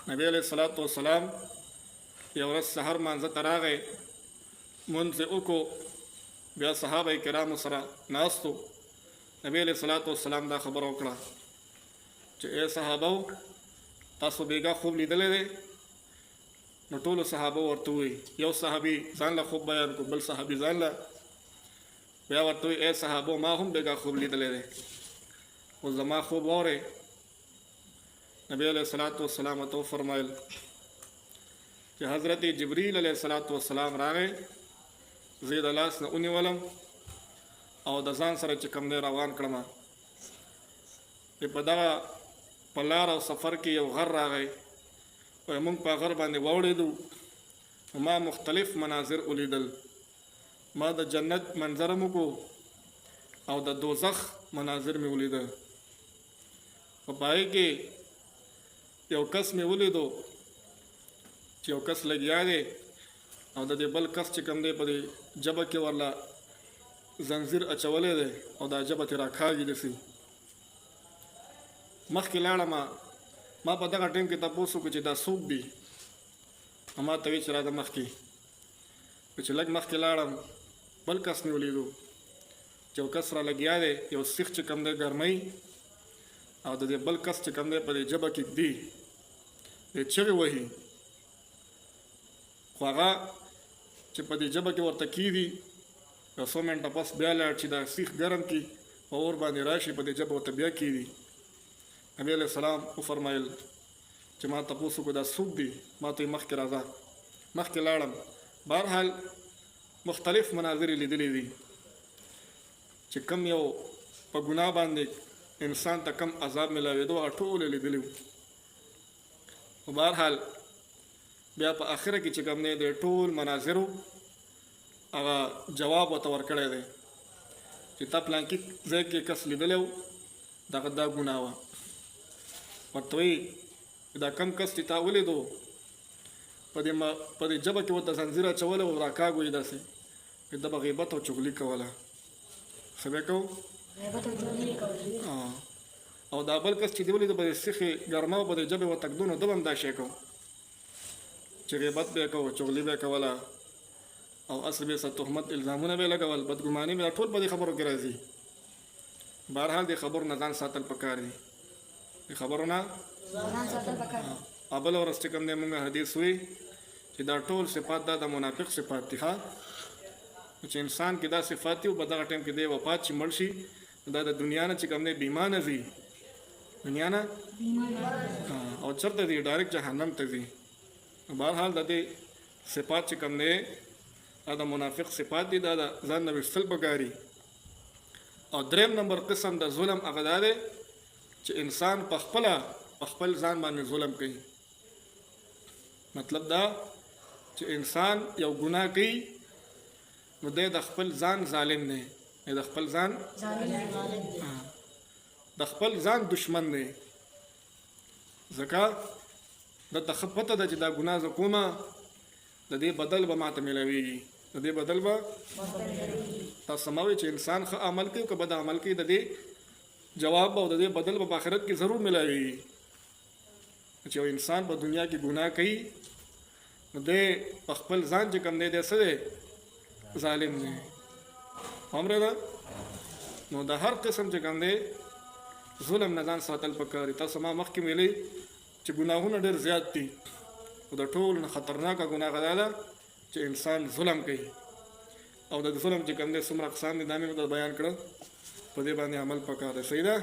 نبی علیہ الصلوۃ والسلام یو ورځ سحر مانځه ته راغی، مونځ یې وکړو، بیا صحابه کرامو سره ناستو. نبی علیہ الصلوۃ والسلام دا خبره وکړه چې ای صحابو، تاسو بیګا خوب لیدلی دی؟ نو ټولو صحابه ورته ووایي، یو صحابي ځان له خوب بیان کړو، بل صحابي ځان له، بیا ورته وایي ای صحابو ما هم بیګا خوب لیدلی دی، اوس زما خوب واورئ. نبی علیہ الصلوۃ والسلام ته وفرمایل چې حضرت جبریل علیہ الصلوۃ والسلام راغی، زه یې د لاس نه ونیولم او د ځان سره چې کوم دی روان کړم. په دغه په لار او سفر کې یو غر راغی، وایي موږ په غر باندې واوړېدو، ما مختلف مناظر ولیدل. ما د جنت منظر مې وکړو او د دوزخ مناظر مې ولیده. په پای کې یو کس مې ولیدو چې یو کس لګیا دی او د دې بل کس چې کوم دی په دې ژبه کې ورله زنځیر اچولی دی او دا ژبه ترې راکاږي داسې. مخکې لاړم، ما په دغه ټایم کې تپوس وکړو چې دا څوک دي؟ ما ته وایي چې راځه مخکې. چې لږ مخکې لاړم، بل کس مې ولیدو چې یو کس را لګیا دی، یو سیخ چې کوم دی ګرمۍ او د دې بل کس چې کوم دی په دې ژبه کې دی، دی چغې وهي، خو هغه چې په دې ژبه کې ورته کېږي یو څو منټه پس بیا لاړ چې دا سیخ ګرم کړي په اور باندې راشي، په دې ژبه ورته بیا کېږي. نبی علیہ السلام وفرمایل چې ما تپوس وکړو دا څوک دي؟ ما ته یې مخکې راځه. مخکې لاړم، بهرحال مختلف مناظر یې لیدلي دي چې کم یو په ګناه باندې انسان ته کم عذاب ملاوېدو هغه ټول یې لیدلي وو. خو بهرحال بیا په آخره کې چې کوم دی د ټول مناظرو هغه جواب ورته ورکړی دی چې تا پلانکي ځای کې کس لیدلی و، دغه دا ګناه وه. ورته وایي دا کم کس چې تا ولیدو په دې ژبه کې ورته زنځیر اچولی و، راکاږو یې داسې، ده به غیبت او چغلي کوله. څه به کوو؟ او دا بل کس چې دی ولیدو په دې سیخې ګرمه و، په دې ژبې ورته ږدو، نو ده به هم دا شی کوو چې غیبت به یې کوو، چغلي به یې کوله او اصل به یې څه تهمت الزامونه به یې لګول، بدګماني به ټول په دې خبرو کې راځي. بهرحال دې خبرو نه ځان ساتل پکار دي، دې خبرو نه بله ورځ چې کوم دی مونږ حدیث وی چې دا ټول صفات دا د منافق صفات دي. چې انسان کې دا صفات دي او په دغه ټایم کې دی وفات چې مړ شي، دا د دنیا نه چې کوم دی بیمانه ځي، دنیا نه او چېرته ځي؟ ډایرکټ جهنم ته ځي. بهرحال د دې صفات چې کوم دی دا د منافق صفات دي، دا د ځان نه ویستل پکاري. او دریم نمبر قسم د ظلم هغه دا دی چې انسان په خپل ځان باندې ظلم کوي. مطلب دا چې انسان یو ګناه کوي نو دی د خپل ځان ظالم دی، د خپل ځان دشمن دی. ځکه دته ښه پته ده چې دا ګناه زه کومه، د دې بدل به ماته میلاویږي، د دې بدل به تاسو سموي چې انسان ښه عمل کوي که بد عمل کوي، د دې جواب به او د دې بدل به په آخرت کې ضرور میلاویږي. چې یو انسان په دنیا کې ګناه کوي نو دی په خپل ځان چې کوم دی څه دی؟ ظالم دی. همره ده نو د هر قسم چې کوم دی ظلم نه ځان ساتل پکار دي. تاسو ما مخکې ویلي چې ګناهونه ډېر زیات دي، خو د ټولو نه خطرناکه ګناه دا ده چې انسان ظلم کوي. او د ظلم چې کوم دی څومره اقسام دي دا مې بیان کړه، په دې باندې عمل پکار دی. صحیح ده؟